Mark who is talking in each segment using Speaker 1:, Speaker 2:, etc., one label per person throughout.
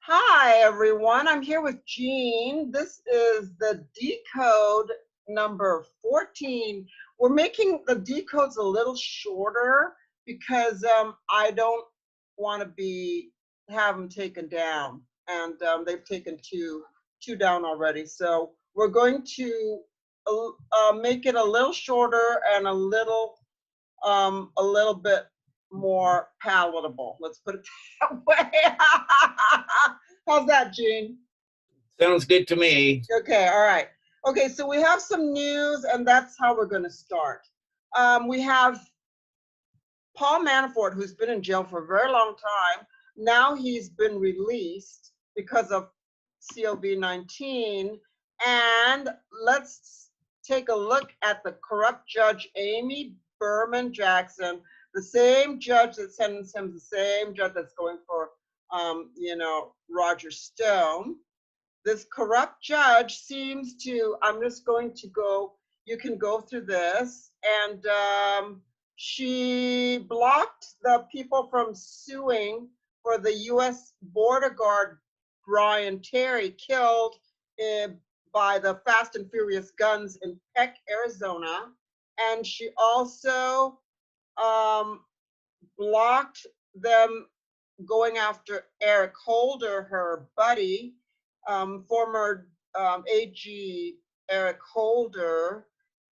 Speaker 1: Hi, everyone. I'm here with Gene. This is the Decode number 14. We're making the decodes a little shorter because I don't want to have them taken down, and they've taken two down already. So we're going to make it a little shorter and a little bit more palatable. Let's put it that way. How's that, Gene?
Speaker 2: Sounds good to me.
Speaker 1: Okay, all right. Okay, so we have some news, and that's how we're going to start. We have Paul Manafort, who's been in jail for a very long time. Now he's been released because of COVID-19. And let's take a look at the corrupt judge, Amy Berman Jackson, the same judge that sentenced him, the same judge that's going for, Roger Stone. This corrupt judge seems to, I'm just going to go, you can go through this, and she blocked the people from suing for the U.S. border guard Brian Terry killed by the Fast and Furious guns in Peck, Arizona. And she also blocked them going after Eric Holder, her buddy, former AG Eric Holder,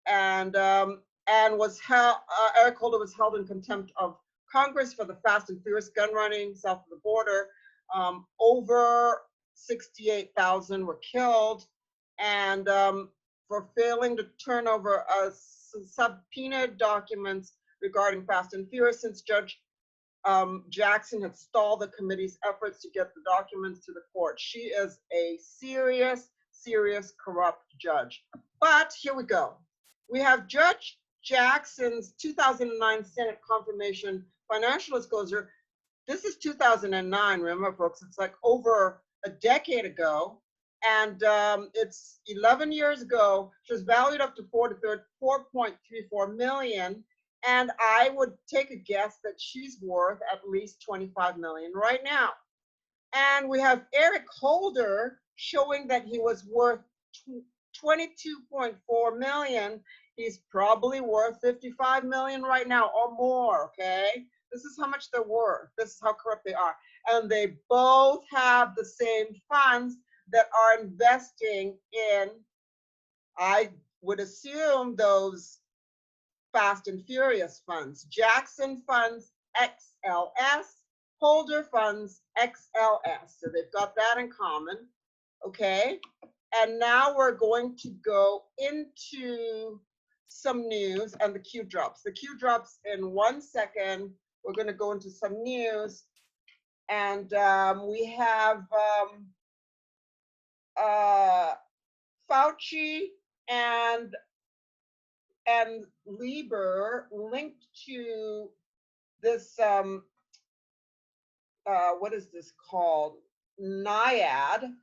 Speaker 1: and was held. Eric Holder was held in contempt of Congress for the Fast and Furious gun running south of the border. Over 68,000 were killed, and for failing to turn over subpoenaed documents regarding Fast and Furious, since Judge Jackson had stalled the committee's efforts to get the documents to the court. She is a serious, serious corrupt judge. But here we go. We have Judge Jackson's 2009 Senate confirmation financial disclosure. This is 2009, remember, folks, it's like over a decade ago. And it's 11 years ago. She was valued up to $4.34 million. And I would take a guess that she's worth at least 25 million right now. And we have Eric Holder showing that he was worth 22.4 million. He's probably worth 55 million right now or more, okay? This is how much they're worth. This is how corrupt they are. And they both have the same funds that are investing in, I would assume, those Fast and Furious funds. Jackson funds XLS, Holder funds XLS. So they've got that in common, okay? And now we're going to go into some news and the Q drops. The Q drops in 1 second. We're going to go into some news, and we have Fauci and Lieber linked to this, what is this called? NIAID,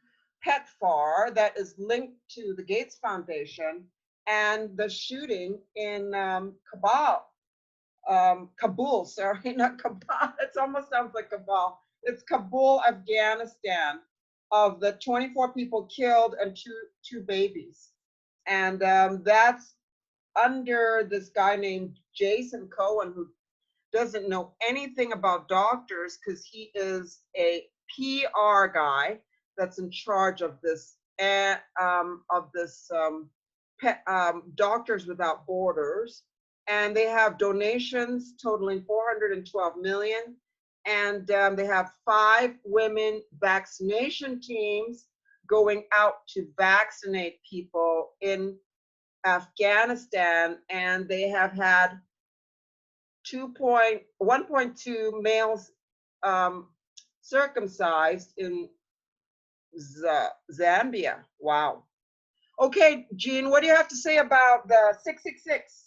Speaker 1: PEPFAR, that is linked to the Gates Foundation and the shooting in Kabul, sorry, not Cabal. It almost sounds like Cabal. It's Kabul, Afghanistan, of the 24 people killed and two babies. And that's under this guy named Jason Cohen, who doesn't know anything about doctors because he is a PR guy that's in charge of this Doctors Without Borders. And they have donations totaling 412 million. And they have 5 women vaccination teams going out to vaccinate people in Afghanistan, and they have had 1.2 males circumcised in Zambia. Wow. Okay, Gene, what do you have to say about the 666?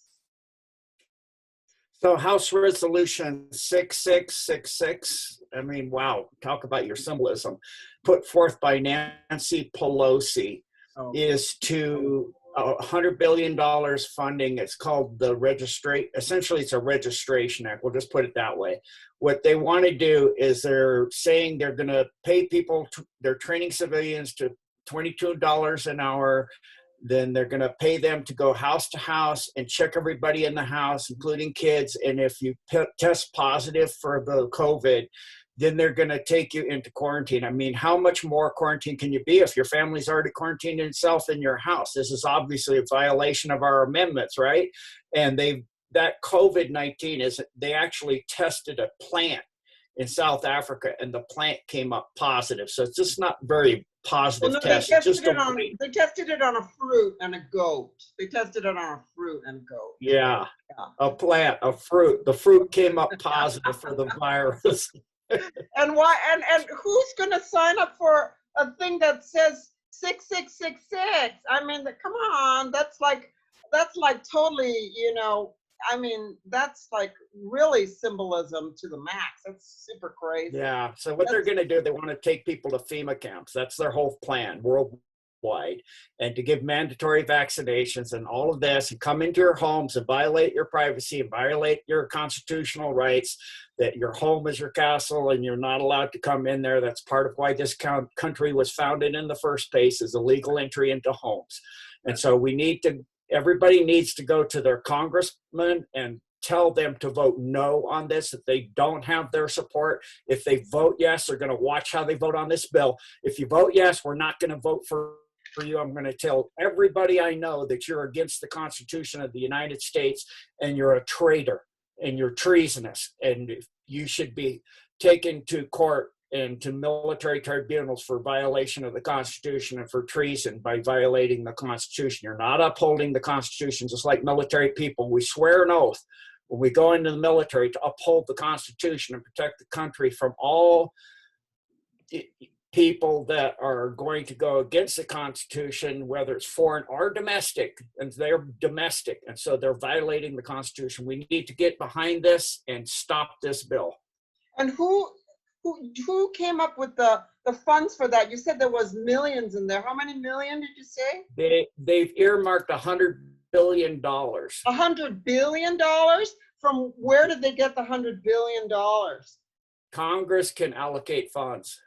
Speaker 2: So House Resolution 6666, I mean, wow, talk about your symbolism, put forth by Nancy Pelosi, is to $100 billion funding. It's called the essentially it's a registration act. We'll just put it that way. What they want to do is they're saying they're going to pay people, they're training civilians to $22 an hour. Then they're going to pay them to go house to house and check everybody in the house, including kids. And if you test positive for the COVID, then they're going to take you into quarantine. I mean, how much more quarantine can you be if your family's already quarantined itself in your house? This is obviously a violation of our amendments, right? And that COVID-19 they actually tested a plant in South Africa, and the plant came up positive. So it's just not very positive
Speaker 1: Well, no,
Speaker 2: test.
Speaker 1: they tested it on a fruit and a goat. They tested it on a fruit and goat.
Speaker 2: Yeah, a plant, a fruit. The fruit came up positive for the virus.
Speaker 1: And why? And who's going to sign up for a thing that says 6666? I mean, come on, that's like totally, I mean, that's like really symbolism to the max. That's super crazy.
Speaker 2: Yeah. So what they're going to do, they want to take people to FEMA camps. That's their whole plan worldwide, and to give mandatory vaccinations and all of this, and come into your homes and violate your privacy and violate your constitutional rights, that your home is your castle and you're not allowed to come in there. That's part of why this country was founded in the first place, is illegal entry into homes. And so everybody needs to go to their congressman and tell them to vote no on this, if they don't have their support. If they vote yes, they're going to watch how they vote on this bill. If you vote yes, we're not going to vote for you. I'm going to tell everybody I know that you're against the Constitution of the United States, and you're a traitor, and you're treasonous, and you should be taken to court and to military tribunals for violation of the Constitution and for treason by violating the Constitution. You're not upholding the Constitution. Just like military people, we swear an oath when we go into the military to uphold the Constitution and protect the country from all people that are going to go against the Constitution, whether it's foreign or domestic, and they're domestic, and so they're violating the Constitution. We need to get behind this and stop this bill.
Speaker 1: And who came up with the funds for that? You said there was millions in there. How many million did you say?
Speaker 2: They've earmarked $100 billion.
Speaker 1: $100 billion? From where did they get the $100 billion?
Speaker 2: Congress can allocate funds.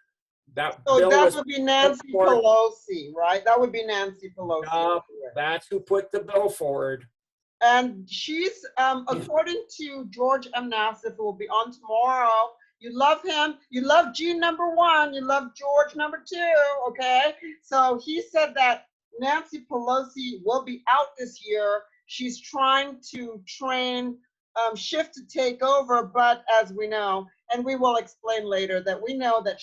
Speaker 1: That would be Nancy Pelosi, right? That would be Nancy Pelosi.
Speaker 2: That's who put the bill forward.
Speaker 1: And she's, according to George M. Nassif, who will be on tomorrow. You love him. You love Gene #1. You love George #2. Okay. So he said that Nancy Pelosi will be out this year. She's trying to train Schiff to take over, but as we know, and we will explain later, that we know that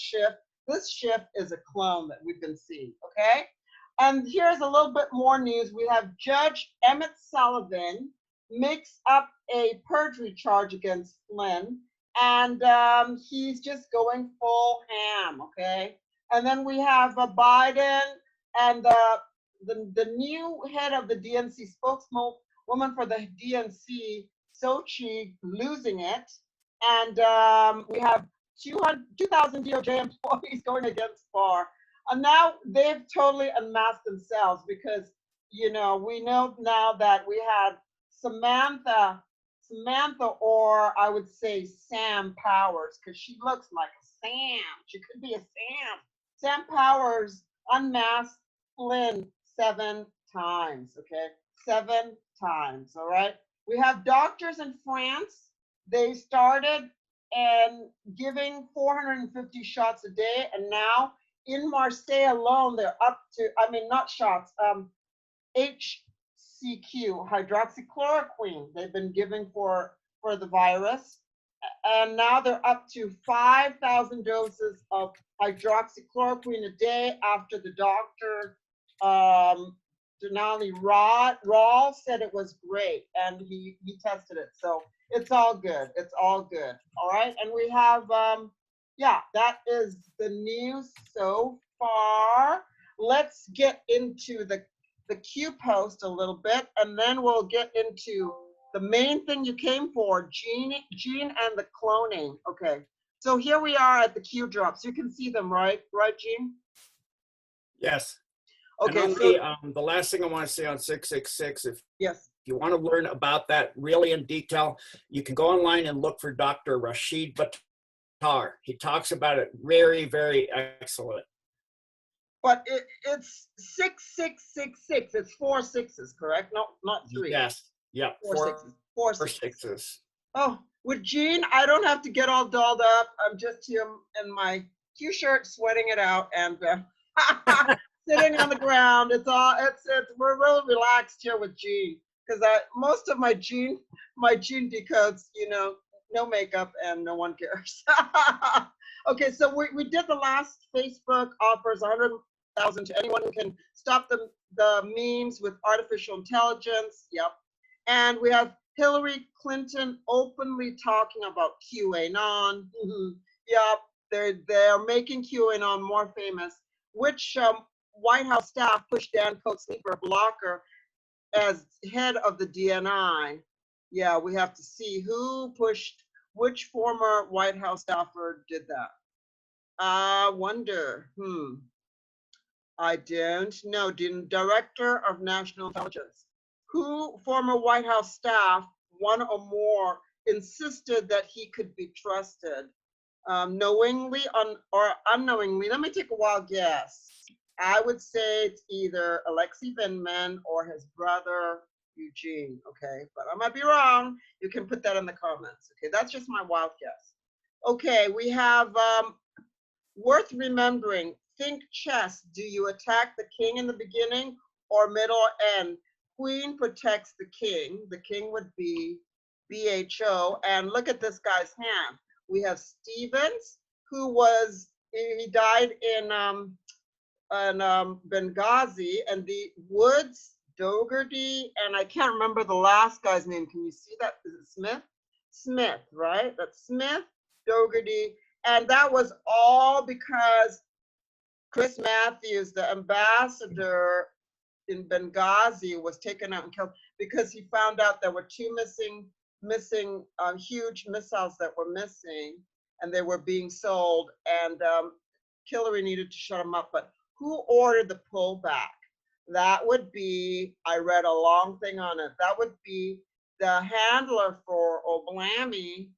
Speaker 1: this Schiff is a clone that we've been seeing. Okay. And here's a little bit more news. We have Judge Emmett Sullivan makes up a perjury charge against Flynn. And he's just going full ham, okay? And then we have Biden and the new head of the DNC, spokeswoman for the DNC, Sochi, losing it. And we have 2,000 DOJ employees going against Barr. And now they've totally unmasked themselves because, we know now that we had Samantha, or I would say Sam Powers, because she looks like a Sam. She could be a Sam. Sam Powers unmasked Flynn 7 times, okay? 7 times, all right? We have doctors in France. They started and giving 450 shots a day, and now in Marseille alone, they're up to, not shots, HCQ, hydroxychloroquine, they've been giving for the virus. And now they're up to 5,000 doses of hydroxychloroquine a day after the doctor, Denali Rawl, said it was great. And he tested it. So it's all good. It's all good. All right. And we have, that is the news so far. Let's get into the Q post a little bit, and then we'll get into the main thing you came for, Gene and the cloning. Okay, so here we are at the Q drops. You can see them, right, Gene?
Speaker 2: Yes. And
Speaker 1: Okay,
Speaker 2: on
Speaker 1: so
Speaker 2: the last thing I want to say on 666, if
Speaker 1: yes.
Speaker 2: you want to learn about that really in detail, you can go online and look for Dr. Rashid Battar. He talks about it very, very excellent.
Speaker 1: But it's 6666. It's 4 sixes, correct? No, not 3.
Speaker 2: Yes. Yeah.
Speaker 1: 4 sixes. 4 sixes.
Speaker 2: Sixes.
Speaker 1: Oh, with Gene, I don't have to get all dolled up. I'm just here in my Q-shirt, sweating it out, and sitting on the ground. We're really relaxed here with Gene, because most of my Gene decodes, no makeup and no one cares. Okay, so we did the last Facebook offers 100,000 to anyone who can stop the memes with artificial intelligence. Yep. And we have Hillary Clinton openly talking about QAnon. Yep, they're making QAnon more famous. Which White House staff pushed Dan Coats sleeper blocker as head of the DNI? Yeah, we have to see which former White House staffer did that. I wonder. I don't know. Director of National Intelligence. Who former White House staff, one or more, insisted that he could be trusted, knowingly or unknowingly? Let me take a wild guess. I would say it's either Alexei Vindman or his brother Eugene. Okay, but I might be wrong. You can put that in the comments. Okay, that's just my wild guess. Okay, we have worth remembering. Think chess. Do you attack the king in the beginning or middle or end? Queen protects the king. The king would be BHO. And look at this guy's hand. We have Stevens, he died in Benghazi, and the Woods, Dougherty, and I can't remember the last guy's name. Can you see that? Is it Smith? Smith, right? That's Smith, Dougherty. And that was all because Chris Matthews, the ambassador in Benghazi, was taken out and killed because he found out there were 2 missing huge missiles that were missing, and they were being sold, and Hillary needed to shut them up. But who ordered the pullback? That would be, I read a long thing on it, that would be the handler for Oblami.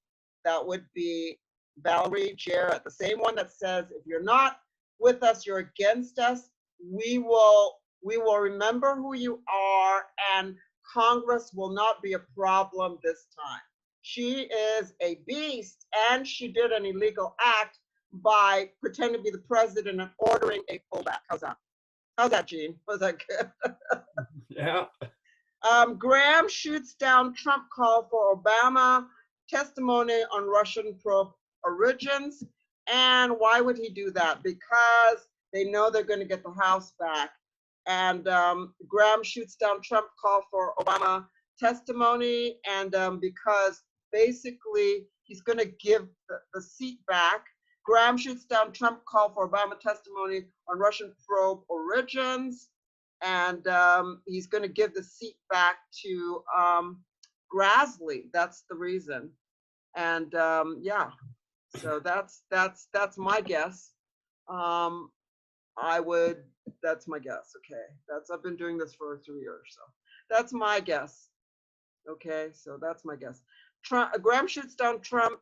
Speaker 1: That would be Valerie Jarrett, the same one that says, if you're not with us, you're against us. We will remember who you are, and Congress will not be a problem this time. She is a beast, and she did an illegal act by pretending to be the president and ordering a pullback. How's that? How's that, Gene? Was that good?
Speaker 2: Yeah.
Speaker 1: Graham shoots down Trump call for Obama testimony on Russian probe origins. And why would he do that? Because they know they're going to get the House back. And Graham shoots down Trump call for Obama testimony, and because basically he's going to give the seat back. Graham shoots down Trump call for Obama testimony on Russian probe origins, and he's going to give the seat back to Grassley. That's the reason. And yeah, so that's my guess. That's my guess. Okay, I've been doing this for 3 years, so that's my guess. Okay, so that's my guess. Graham shoots down Trump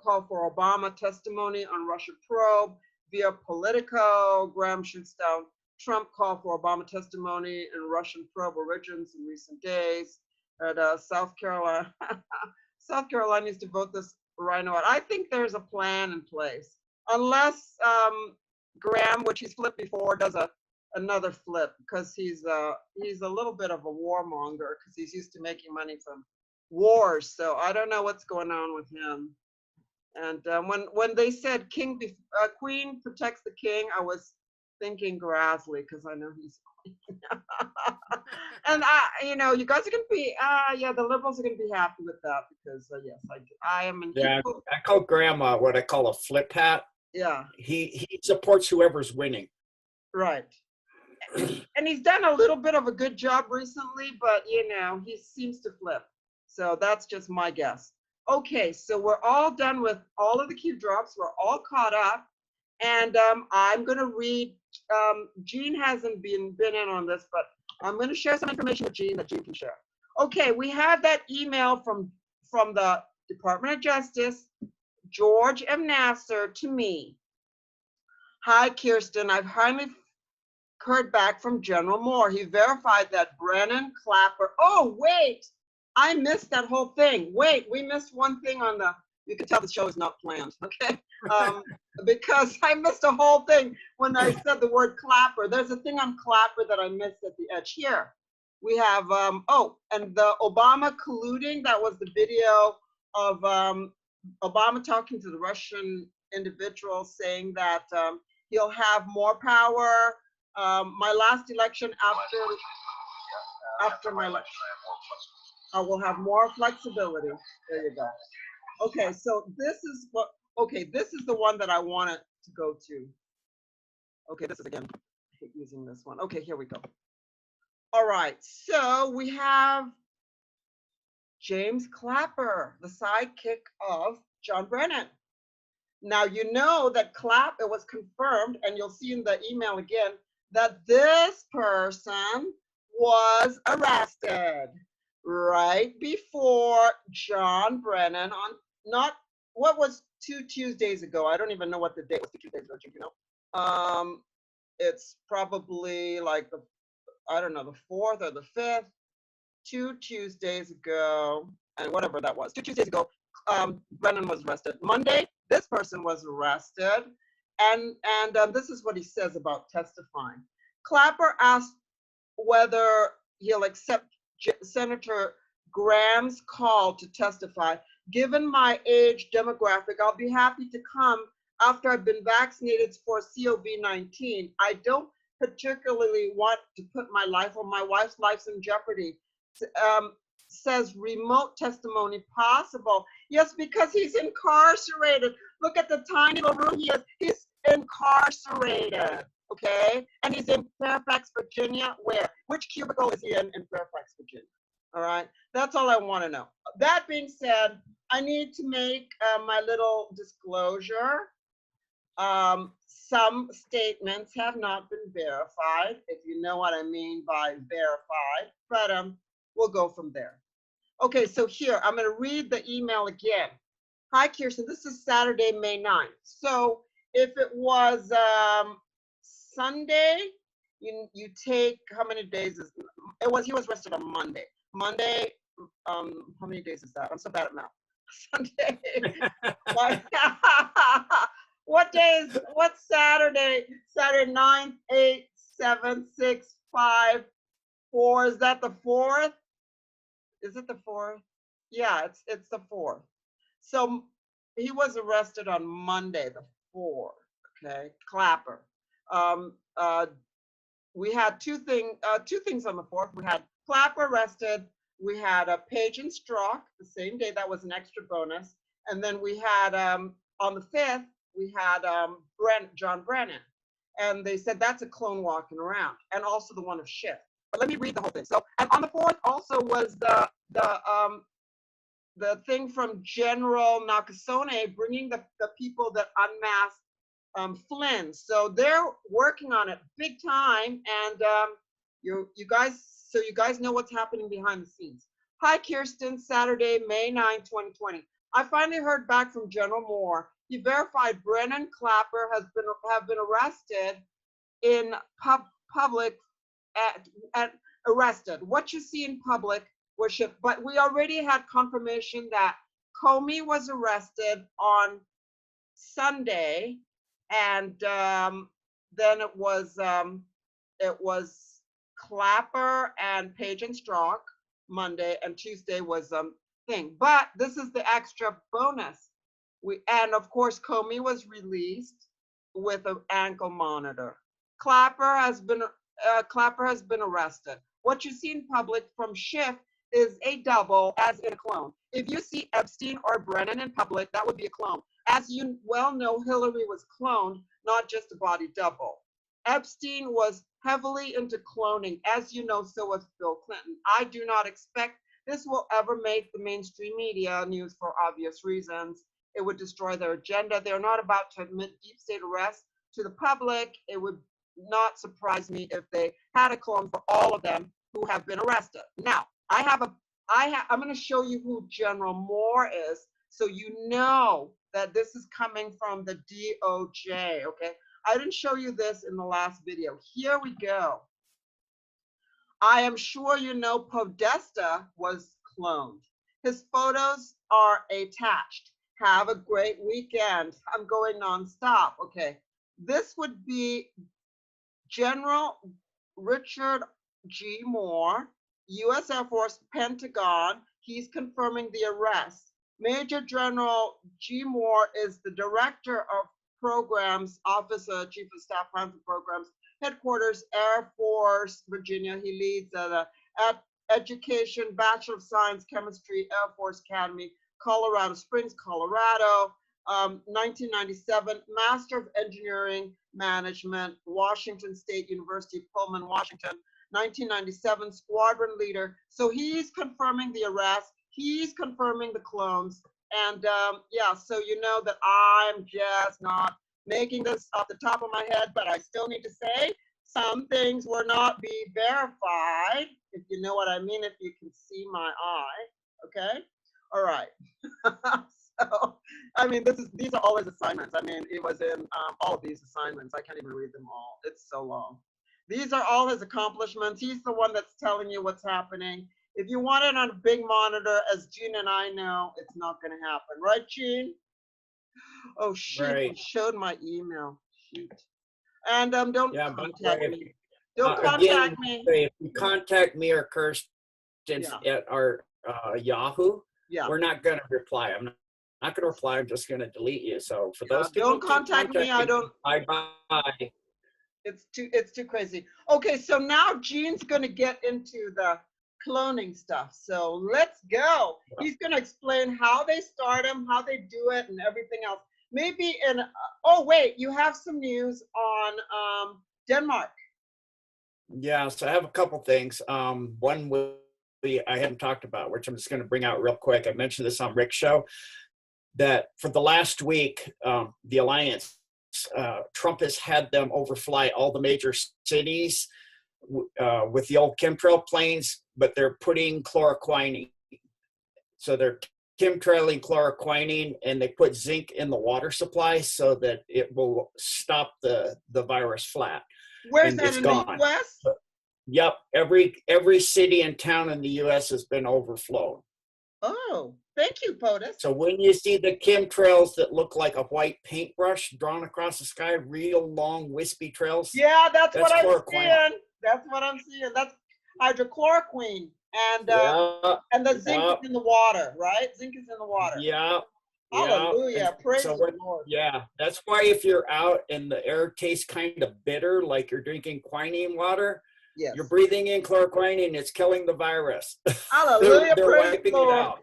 Speaker 1: call for Obama testimony on Russia probe via Politico. Graham shoots down Trump call for Obama testimony in Russian probe origins in recent days. At South Carolina, South Carolina needs to vote this rhino out. I think there's a plan in place, unless Graham, which he's flipped before, does another flip, because he's a little bit of a warmonger because he's used to making money from wars. So I don't know what's going on with him. And when they said Queen protects the king, I was thinking Grassley, because I know he's queen. And you guys are gonna be the liberals are gonna be happy with that, because yes, I am in.
Speaker 2: Yeah, I call Graham what I call a flip hat.
Speaker 1: Yeah.
Speaker 2: He supports whoever's winning.
Speaker 1: Right. And he's done a little bit of a good job recently, but he seems to flip. So that's just my guess. Okay, so we're all done with all of the Q drops. We're all caught up, and I'm going to read Gene hasn't been in on this, but I'm going to share some information with Gene that Gene can share. Okay, we have that email from the Department of Justice, George M. Nasser, to me. Hi, Kirsten. I've finally heard back from General Moore. He verified that Brennan Clapper. Oh, wait, I missed that whole thing. Wait, we missed one thing on the. You can tell the show is not planned, okay? Because I missed a whole thing when I said the word Clapper. There's a thing on Clapper that I missed at the edge here. We have, oh, and the Obama colluding, that was the video of Obama talking to the Russian individual saying that he'll have more power. My last election after my election, I will have more flexibility. There you go. Okay, so this is what, okay, this is the one that I wanted to go to. Okay, this is again, I hate using this one. Okay, here we go. All right, so we have James Clapper, the sidekick of John Brennan. Now, you know that it was confirmed, and you'll see in the email again, that this person was arrested right before John Brennan on, not, what was 2 Tuesdays ago? I don't even know what the date was 2 Tuesdays ago, you know? It's probably like the, I don't know, the 4th or the 5th, 2 Tuesdays ago, and whatever that was, 2 Tuesdays ago, Brennan was arrested. Monday, this person was arrested, and this is what he says about testifying. Clapper asked whether he'll accept Senator Graham's call to testify. Given my age demographic, I'll be happy to come after I've been vaccinated for COVID-19. I don't particularly want to put my life or my wife's life in jeopardy. Says remote testimony possible. Yes, because he's incarcerated. Look at the tiny little room he is. He's incarcerated, okay? And he's in Fairfax, Virginia. Where? Which cubicle is he in Fairfax, Virginia? All right, that's all I want to know. That being said, I need to make my little disclosure. Some statements have not been verified, if you know what I mean by verified, but we'll go from there. Okay, so here, I'm going to read the email again. Hi, Kirsten, this is Saturday, May 9th. So if it was Sunday, you take, how many days is it? He was arrested on Monday. Monday, how many days is that? I'm so bad at math. Sunday. What's Saturday? Saturday, 9, 8, 7, 6, 5, 4. Is that the 4th? Is it the 4th? Yeah, it's the 4th. So he was arrested on Monday, the 4th. Okay, Clapper. We had two things on the 4th. We had Clapper arrested. We had Page and Strzok the same day. That was an extra bonus. And then we had on the 5th we had John Brennan, and they said that's a clone walking around, and also the one of Schiff. But let me read the whole thing. So, and on the 4th also was the thing from General Nakasone bringing the people that unmasked Flynn. So they're working on it big time, and you guys know what's happening behind the scenes. Hi, Kirsten. Saturday, May 9, 2020. I finally heard back from General Moore. He verified Brennan Clapper have been arrested in public. Arrested. What you see in public worship, but we already had confirmation that Comey was arrested on Sunday, and then it was Clapper and Page and Strzok Monday, and Tuesday was thing. But this is the extra bonus. And of course Comey was released with an ankle monitor. Clapper has been arrested. What you see in public from Schiff is a double, as in a clone. If you see Epstein or Brennan in public, that would be a clone. As you well know, Hillary was cloned, not just a body double. Epstein was heavily into cloning. As you know, so was Bill Clinton. I do not expect this will ever make the mainstream media news for obvious reasons. It would destroy their agenda. They're not about to admit deep state arrests to the public. It would not surprise me if they had a clone for all of them who have been arrested. Now, I'm going to show you who General Moore is, so you know that this is coming from the DOJ, okay? I didn't show you this in the last video. Here we go. I am sure you know Podesta was cloned. His photos are attached. Have a great weekend. I'm going nonstop. Okay. This would be General Richard G. Moore, U.S. Air Force, Pentagon. He's confirming the arrest. Major General G. Moore is the Director of Programs, Officer, Chief of Staff, Plans and Programs, Headquarters, Air Force, Virginia. He leads the Education, Bachelor of Science, Chemistry, Air Force Academy, Colorado Springs, Colorado. 1997, Master of Engineering Management, Washington State University, Pullman, Washington. 1997, Squadron Leader. So he's confirming the arrest. He's confirming the clones. And yeah, so you know that I'm just not making this off the top of my head, but I still need to say some things will not be verified, if you know what I mean, if you can see my eye, okay? All right. So, I mean, these are all his assignments. I mean, it was in all of these assignments. I can't even read them all. It's so long. These are all his accomplishments. He's the one that's telling you what's happening. If you want it on a big monitor, as Gene and I know, it's not going to happen. Right, Gene? Oh, shoot.
Speaker 2: Right.
Speaker 1: I showed my email. Shoot. And don't contact me. Don't
Speaker 2: again,
Speaker 1: contact me.
Speaker 2: if you contact me or Kirsten at our Yahoo, we're not going to reply. I'm not going to reply. I'm just going to delete you. So for those people,
Speaker 1: don't contact me. I don't.
Speaker 2: Bye.
Speaker 1: It's too crazy. Okay, so now Gene's going to get into the cloning stuff. So let's go. He's going to explain how they start them, how they do it, and everything else. Maybe in. Oh wait, you have some news on Denmark.
Speaker 2: Yeah, so I have a couple things. One I haven't talked about, which I'm just going to bring out real quick. I mentioned this on Rick's show, that for the last week, the Alliance, Trump has had them overfly all the major cities with the old chemtrail planes, but they're putting chloroquine. So they're chemtrailing chloroquine, and they put zinc in the water supply so that it will stop the virus flat.
Speaker 1: Where's that, in the U.S.?
Speaker 2: Yep, every city and town in the U.S. has been overflowed.
Speaker 1: Oh, thank you, POTUS.
Speaker 2: So when you see the chemtrails that look like a white paintbrush drawn across the sky, real long wispy trails.
Speaker 1: Yeah, that's what I'm seeing. That's what I'm seeing. That's hydrochloroquine, and the zinc is in the water, right? Zinc is in the water.
Speaker 2: Yeah.
Speaker 1: Hallelujah. Praise the Lord.
Speaker 2: Yeah, that's why if you're out and the air tastes kind of bitter, like you're drinking quinine water, you're breathing in chloroquine, it's killing the virus.
Speaker 1: Hallelujah.
Speaker 2: they're
Speaker 1: praise
Speaker 2: wiping
Speaker 1: the Lord.
Speaker 2: it out.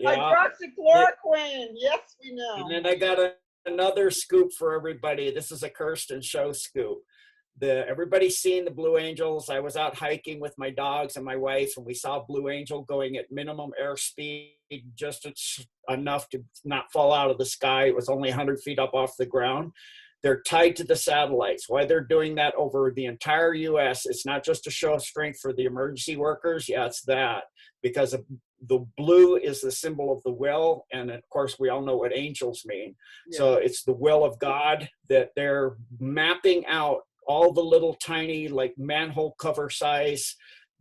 Speaker 1: Hydroxychloroquine. Yes, we know.
Speaker 2: And then I got another scoop for everybody. This is a Kirsten show scoop. Everybody's seen the Blue Angels. I was out hiking with my dogs and my wife, and we saw Blue Angel going at minimum airspeed, just enough to not fall out of the sky. It was only 100 feet up off the ground. They're tied to the satellites. Why they're doing that over the entire U.S., it's not just to show strength for the emergency workers. Yeah, it's that. Because the blue is the symbol of the will, and of course, we all know what angels mean. Yeah. So it's the will of God that they're mapping out all the little tiny, like manhole cover size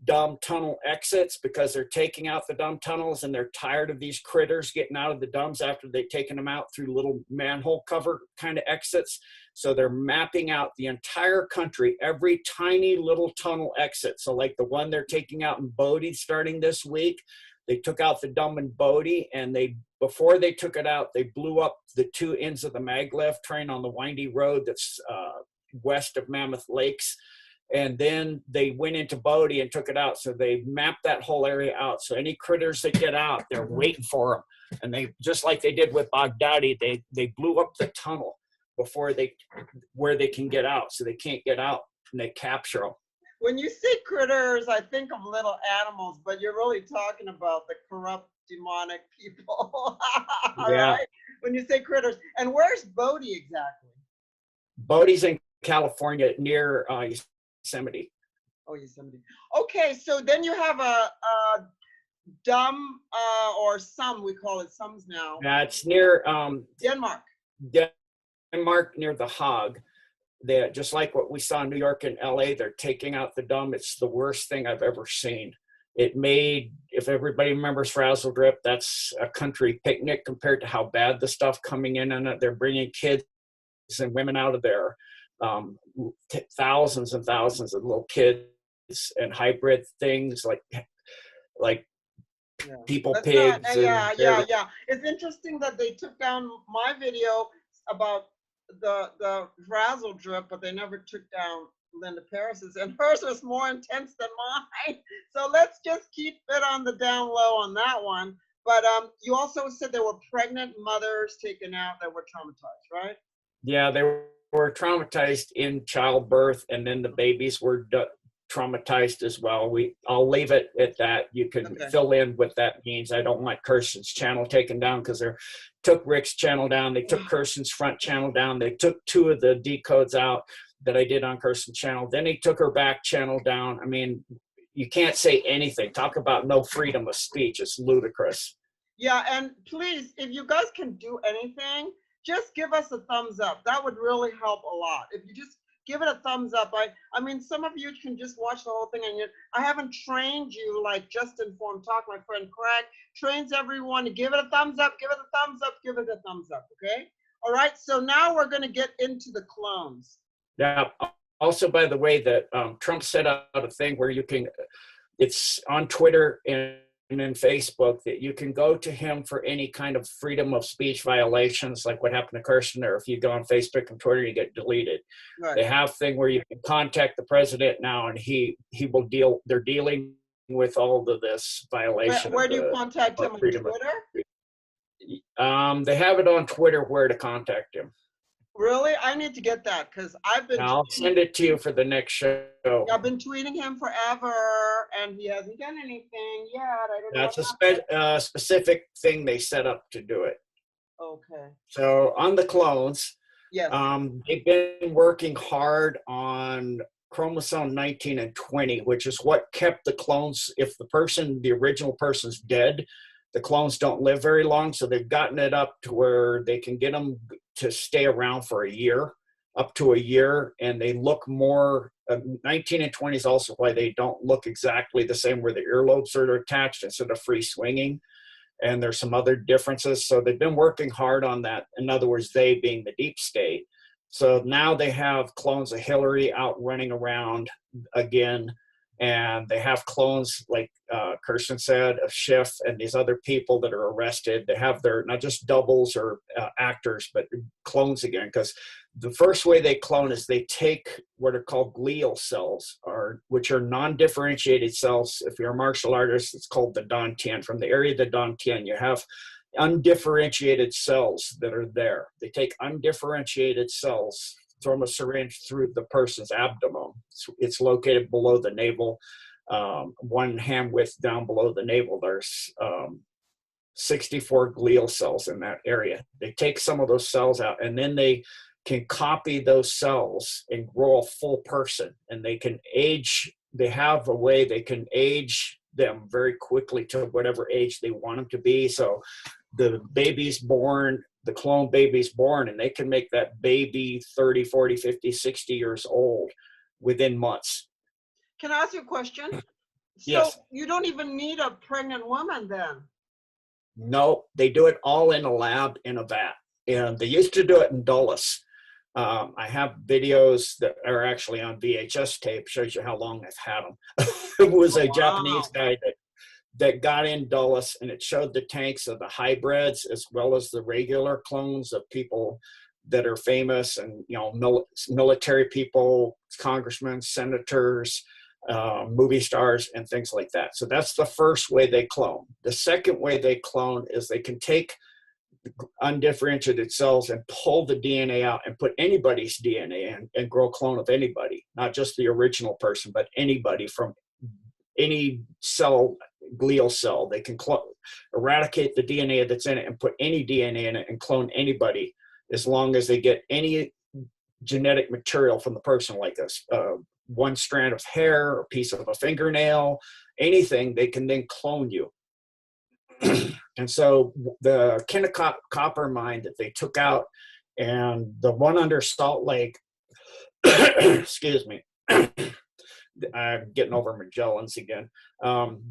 Speaker 2: dumb tunnel exits, because they're taking out the dumb tunnels and they're tired of these critters getting out of the dumbs after they've taken them out through little manhole cover kind of exits. So they're mapping out the entire country, every tiny little tunnel exit. So like the one they're taking out in Bodie starting this week, they took out the dumb in Bodie, and before they took it out, they blew up the two ends of the maglev train on the windy road that's west of Mammoth Lakes. And then they went into Bodie and took it out. So they mapped that whole area out. So any critters that get out, they're waiting for them. And they, just like they did with Baghdadi, they blew up the tunnel before where they can get out. So they can't get out, and they capture them.
Speaker 1: When you say critters, I think of little animals, but you're really talking about the corrupt, demonic people.
Speaker 2: Yeah.
Speaker 1: Right? When you say critters. And where's Bodie exactly?
Speaker 2: Bodie's in California near Yosemite.
Speaker 1: Oh, Yosemite. Okay, so then you have a dumb, or some, we call it sums now.
Speaker 2: That's near
Speaker 1: Denmark.
Speaker 2: Denmark, near the Hague. They, just like what we saw in New York and LA, they're taking out the dumb. It's the worst thing I've ever seen. It made, if everybody remembers Frazzle Drip, that's a country picnic compared to how bad the stuff coming in on it. They're bringing kids and women out of there, thousands and thousands of little kids and hybrid things like
Speaker 1: Yeah.
Speaker 2: people
Speaker 1: That's
Speaker 2: pigs.
Speaker 1: not, yeah. It's interesting that they took down my video about the Frazzle Drip, but they never took down Linda Paris's, and hers was more intense than mine. So let's just keep it on the down low on that one. But you also said there were pregnant mothers taken out that were traumatized, right?
Speaker 2: Yeah, they were traumatized in childbirth, and then the babies were traumatized as well. I'll leave it at that. You can fill in what that means. I don't want Kirsten's channel taken down because they took Rick's channel down. They took Kirsten's front channel down. They took 2 of the decodes out that I did on Kirsten's channel. Then he took her back channel down. I mean, you can't say anything. Talk about no freedom of speech. It's ludicrous.
Speaker 1: Yeah, and please, if you guys can do anything, just give us a thumbs up. That would really help a lot. If you just give it a thumbs up. I mean, some of you can just watch the whole thing, and I haven't trained you like Just Informed Talk. My friend Craig trains everyone to give it a thumbs up, give it a thumbs up, give it a thumbs up, okay? All right, so now we're gonna get into the clones.
Speaker 2: Yeah, also, by the way, that Trump set out a thing where you can, it's on Twitter and in Facebook, that you can go to him for any kind of freedom of speech violations, like what happened to Kirsten, or if you go on Facebook and Twitter, you get deleted. Right. They have a thing where you can contact the president now, and he will deal. They're dealing with all of this violation.
Speaker 1: Where do you contact him, on Twitter?
Speaker 2: They have it on Twitter where to contact him.
Speaker 1: Really? I need to get that because I've been.
Speaker 2: I'll send it to you for the next show.
Speaker 1: I've been tweeting him forever, and he hasn't done anything yet. I don't know.
Speaker 2: That's a specific thing they set up to do it.
Speaker 1: Okay. So
Speaker 2: on the clones,
Speaker 1: yes,
Speaker 2: they've been working hard on chromosome 19 and 20, which is what kept the clones. If the original person's dead, the clones don't live very long, so they've gotten it up to where they can get them to stay around for a year, up to a year, and they look more, 19 and 20 is also why they don't look exactly the same, where the earlobes are attached instead of free swinging, and there's some other differences. So they've been working hard on that. In other words, they being the deep state. So now they have clones of Hillary out running around again, and they have clones, like Kirsten said, of Schiff and these other people that are arrested. They have their, not just doubles or actors, but clones again. Because the first way they clone is they take what are called glial cells, which are non-differentiated cells. If you're a martial artist, it's called the dantian. From the area of the dantian, you have undifferentiated cells that are there. They take undifferentiated cells, throw them a syringe through the person's abdomen. It's located below the navel, 1 hand width down below the navel. There's 64 glial cells in that area. They take some of those cells out, and then they can copy those cells and grow a full person. And they can age, they have a way they can age them very quickly to whatever age they want them to be. So the baby's born, the clone baby's born, and they can make that baby 30, 40, 50, 60 years old within months.
Speaker 1: Can I ask you a question?
Speaker 2: Yes.
Speaker 1: So you don't even need a pregnant woman then?
Speaker 2: No, they do it all in a lab in a vat. And they used to do it in Dulles. I have videos that are actually on VHS tape, shows you how long I've had them. It was a Japanese guy that got in Dulles, and it showed the tanks of the hybrids as well as the regular clones of people that are famous, and military people, congressmen, senators, movie stars, and things like that. So that's the first way they clone. The second way they clone is they can take undifferentiated cells and pull the DNA out and put anybody's DNA in and grow a clone of anybody, not just the original person, but anybody from any cell, glial cell. They can eradicate the DNA that's in it and put any DNA in it and clone anybody, as long as they get any genetic material from the person, like one strand of hair, a piece of a fingernail, anything, they can then clone you. And so the Kennecott copper mine that they took out, and the one under Salt Lake, excuse me, I'm getting over Magellan's again.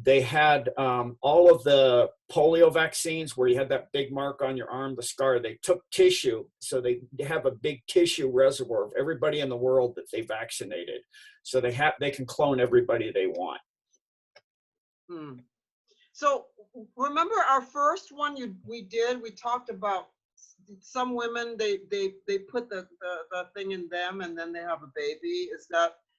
Speaker 2: They had all of the polio vaccines where you had that big mark on your arm, the scar. They took tissue, so they have a big tissue reservoir of everybody in the world that they vaccinated. So they can clone everybody they want.
Speaker 1: So remember our first one we talked about some women, they put the thing in them and then they have a baby.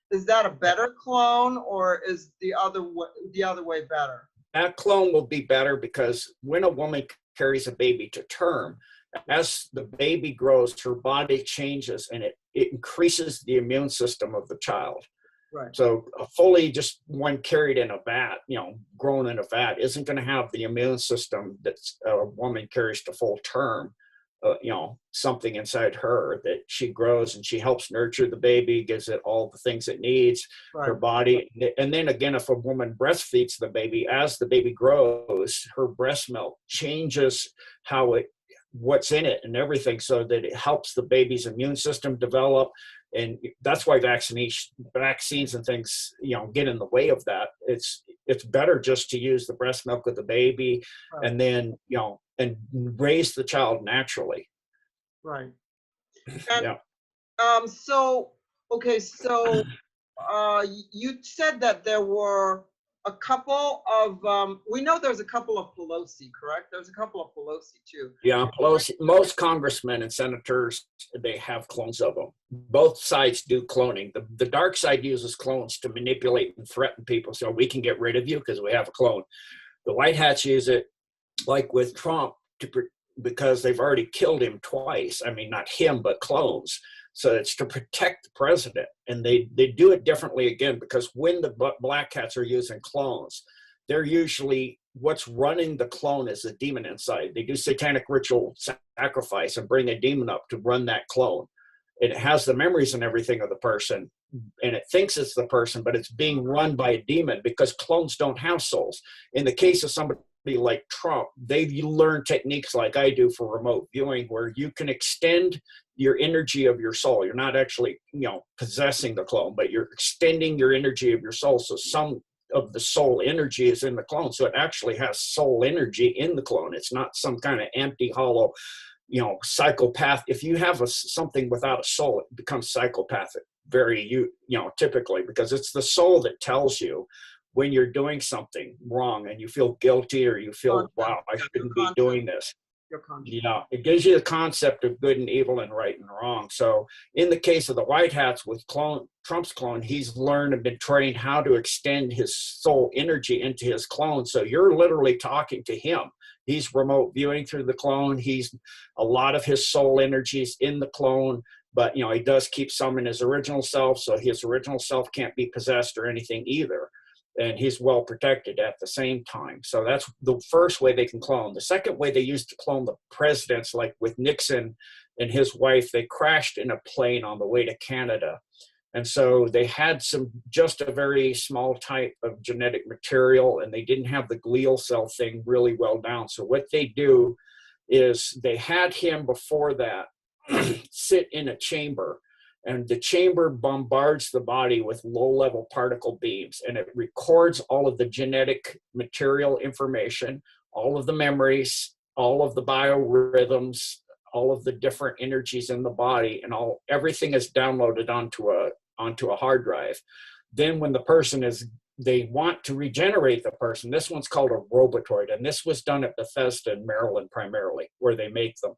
Speaker 1: Is that a better clone, or is the other way better?
Speaker 2: That clone will be better because when a woman carries a baby to term, as the baby grows, her body changes and it increases the immune system of the child.
Speaker 1: Right.
Speaker 2: So fully just one carried in a vat, grown in a vat, isn't going to have the immune system that a woman carries to full term. Something inside her that she grows, and she helps nurture the baby, gives it all the things it needs, her body. And then again, if a woman breastfeeds the baby, as the baby grows, her breast milk changes what's in it and everything, so that it helps the baby's immune system develop. And that's why vaccines and things, get in the way of that. It's better just to use the breast milk of the baby, and then, and raise the child naturally.
Speaker 1: Right. And so you said that there were a couple of we know there's a couple of Pelosi, correct? There's a couple of Pelosi too.
Speaker 2: Yeah, Pelosi. Most congressmen and senators, they have clones of them. Both sides do cloning. The dark side uses clones to manipulate and threaten people, so we can get rid of you because we have a clone. The White Hats use it, like with Trump, because they've already killed him twice. I mean, not him, but clones. So it's to protect the president. And they do it differently again, because when the Black Hats are using clones, they're usually, what's running the clone is the demon inside. They do satanic ritual sacrifice and bring a demon up to run that clone. It has the memories and everything of the person, and it thinks it's the person, but it's being run by a demon, because clones don't have souls. In the case of somebody like Trump, they learn techniques like I do for remote viewing, where you can extend your energy of your soul. You're not actually, possessing the clone, but you're extending your energy of your soul. So some of the soul energy is in the clone. So it actually has soul energy in the clone. It's not some kind of empty, hollow, psychopath. If you have something without a soul, it becomes psychopathic typically, because it's the soul that tells you when you're doing something wrong and you feel guilty, or you feel, wow, I shouldn't be doing this. It gives you the concept of good and evil and right and wrong. So in the case of the White Hats with Trump's clone, he's learned and been trained how to extend his soul energy into his clone. So you're literally talking to him. He's remote viewing through the clone. A lot of his soul energies in the clone, but he does keep some in his original self. So his original self can't be possessed or anything either. And he's well protected at the same time. So that's the first way they can clone. The second way they used to clone the presidents, like with Nixon and his wife, they crashed in a plane on the way to Canada. And so they had just a very small type of genetic material, and they didn't have the glial cell thing really well down. So what they do is they had him before that sit in a chamber, and the chamber bombards the body with low-level particle beams, and it records all of the genetic material information, all of the memories, all of the biorhythms, all of the different energies in the body, and everything is downloaded onto a hard drive. Then when the person they want to regenerate the person, this one's called a robotoid, and this was done at Bethesda in Maryland primarily, where they make them.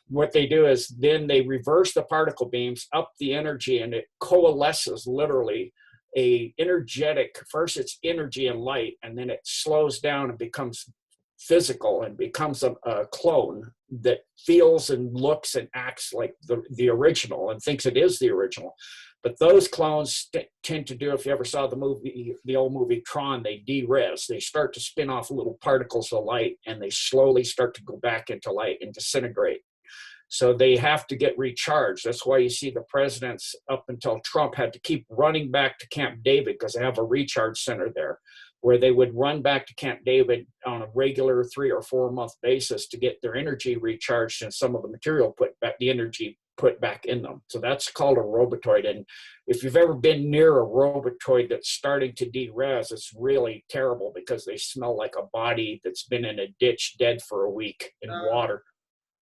Speaker 2: What they do is then they reverse the particle beams up the energy, and it coalesces literally first it's energy and light, and then it slows down and becomes physical and becomes a clone that feels and looks and acts like the original and thinks it is the original. But those clones tend to do, if you ever saw the old movie Tron, they de-res. They start to spin off little particles of light, and they slowly start to go back into light and disintegrate. So they have to get recharged. That's why you see the presidents up until Trump had to keep running back to Camp David, because they have a recharge center there where they would run back to Camp David on a regular 3 or 4 month basis to get their energy recharged and some of the material put back, the energy put back in them. So that's called a robotoid. And if you've ever been near a robotoid that's starting to de-res, it's really terrible because they smell like a body that's been in a ditch dead for a week in water,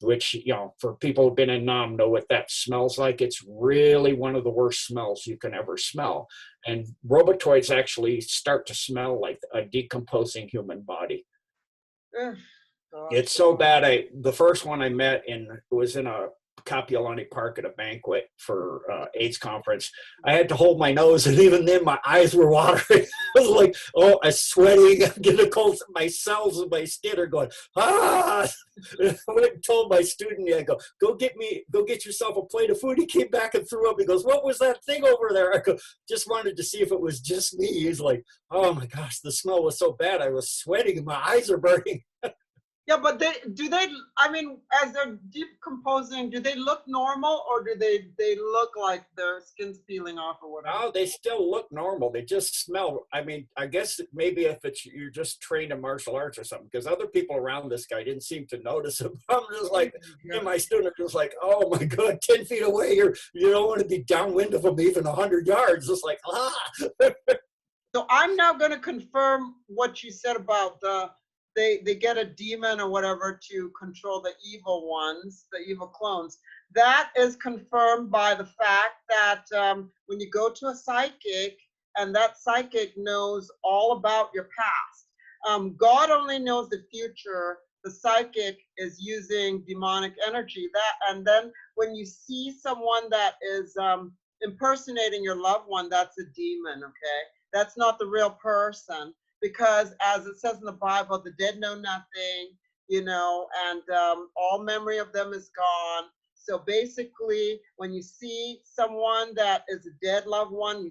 Speaker 2: which, you know, for people who've been in Nam know what that smells like. It's really one of the worst smells you can ever smell. And robotoids actually start to smell like a decomposing human body. It's so bad. The first one I met was in a Kapiolani Park at a banquet for AIDS conference. I had to hold my nose, and even then my eyes were watering. I was like, oh, I'm sweating, I'm getting cold. My cells in my skin are going, ah. I went and told my student, I go get yourself a plate of food. He came back and threw up. He goes, what was that thing over there? I go, just wanted to see if it was just me. He's like, oh my gosh, the smell was so bad. I was sweating and my eyes are burning.
Speaker 1: Yeah, but I mean, as they're decomposing, do they look normal, or do they look like their skin's peeling off or whatever?
Speaker 2: No, they still look normal. They just smell. I mean, I guess maybe if you're just trained in martial arts or something, because other people around this guy didn't seem to notice him. I'm just like, and my student was like, oh my God, 10 feet away, you don't want to be downwind of him even 100 yards. Just like,
Speaker 1: So I'm now going to confirm what you said about they get a demon or whatever to control the evil ones, the evil clones. That is confirmed by the fact that when you go to a psychic, and that psychic knows all about your past. God only knows the future. The psychic is using demonic energy. And then when you see someone that is impersonating your loved one, that's a demon, okay? That's not the real person. Because as it says in the Bible, the dead know nothing, you know, and all memory of them is gone. So basically, when you see someone that is a dead loved one,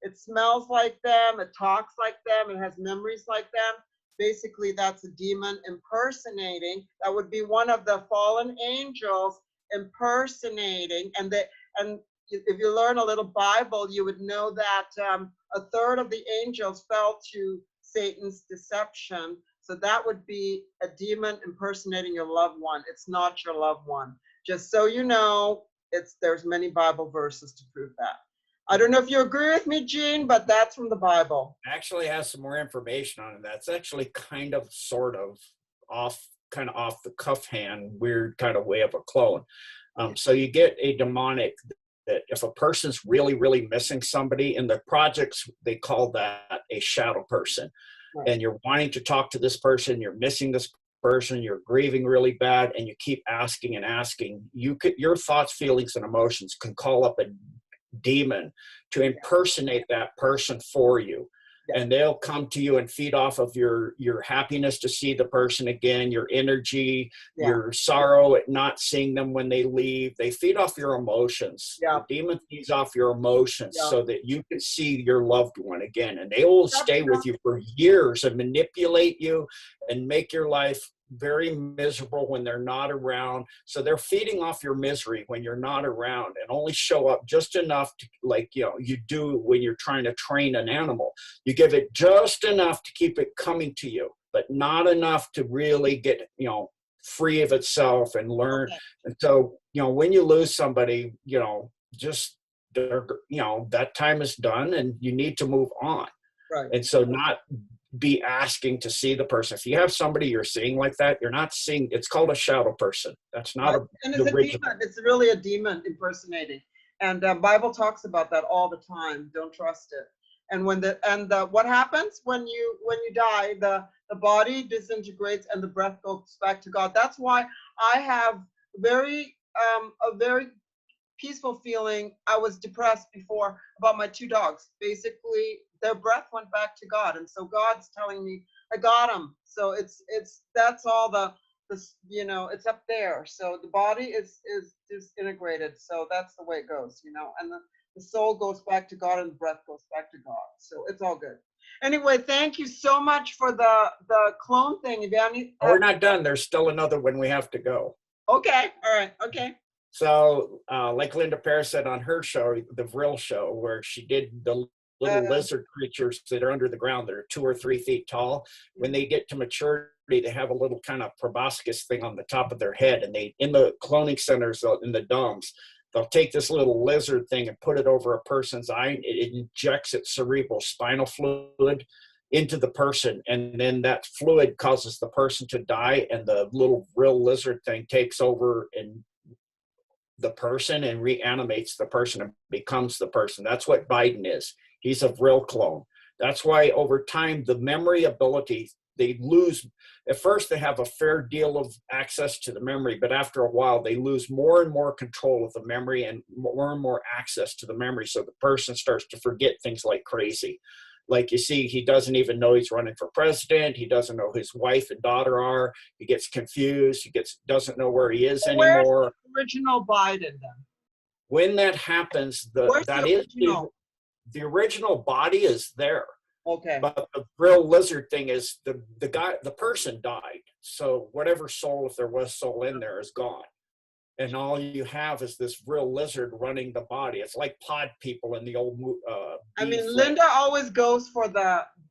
Speaker 1: it smells like them, it talks like them, it has memories like them. Basically, that's a demon impersonating. That would be one of the fallen angels impersonating. And if you learn a little Bible, you would know that a third of the angels fell to Satan's deception. So that would be a demon impersonating your loved one. It's not your loved one. Just so you know, there's many Bible verses to prove that. I don't know if you agree with me, Gene, but that's from the Bible.
Speaker 2: Actually has some more information on it. That's actually kind of sort of off the cuff hand, weird kind of way of a clone. So you get a demonic, that if a person's really, really missing somebody in the projects, they call that a shadow person. Right. And you're wanting to talk to this person, you're missing this person, you're grieving really bad, and you keep asking and asking. Your thoughts, feelings, and emotions can call up a demon to impersonate that person for you. And they'll come to you and feed off of your happiness to see the person again, your energy, your sorrow at not seeing them when they leave. They feed off your emotions. The demon feeds off your emotions so that you can see your loved one again. And they will stay with you for years and manipulate you and make your life very miserable when they're not around. So they're feeding off your misery when you're not around, and only show up just enough to, like, you know, you do when you're trying to train an animal. You give it just enough to keep it coming to you, but not enough to really get, you know, free of itself and learn. And so, you know, when you lose somebody, you know, just, you know, that time is done and you need to move on.
Speaker 1: Right.
Speaker 2: And so not be asking to see the person. If you have somebody you're seeing like that, you're not seeing, it's called a shadow person. That's not
Speaker 1: and it's a demon. It's really a demon impersonating. And the Bible talks about that all the time. Don't trust it. And what happens when you die, the body disintegrates and the breath goes back to God. That's why I have a very peaceful feeling. I was depressed before about my 2 dogs. Basically, their breath went back to God, and so God's telling me I got them. So that's all you know, it's up there. So the body is disintegrated. So that's the way it goes, you know, and the soul goes back to God and the breath goes back to God. So it's all good. Anyway, thank you so much for the clone thing.
Speaker 2: We're not done. There's still another one we have to go.
Speaker 1: Okay. All right. Okay.
Speaker 2: So, like Linda Pear said on her show, the Vril show, where she did the little
Speaker 1: Uh,
Speaker 2: lizard creatures that are under the ground, that are 2 or 3 feet tall. When they get to maturity, they have a little kind of proboscis thing on the top of their head, and they, in the cloning centers, in the DOMs, they'll take this little lizard thing and put it over a person's eye. And it injects its cerebral spinal fluid into the person, and then that fluid causes the person to die, and the little real lizard thing takes over and the person and reanimates the person and becomes the person. That's what Biden is. He's a real clone. That's why over time, the memory ability, they lose. At first, they have a fair deal of access to the memory, but after a while, they lose more and more control of the memory and more access to the memory. So the person starts to forget things like crazy. Like, you see, he doesn't even know he's running for president. He doesn't know who his wife and daughter are. He gets confused. He doesn't know where he is
Speaker 1: where's
Speaker 2: anymore.
Speaker 1: the original Biden then?
Speaker 2: When that happens,
Speaker 1: Where's the original?
Speaker 2: the original body is there,
Speaker 1: Okay.
Speaker 2: but the real lizard thing is the person died. So whatever soul, if there was soul in there, is gone, and all you have is this real lizard running the body. It's like pod people in the old
Speaker 1: I mean,
Speaker 2: flick.
Speaker 1: Linda always goes for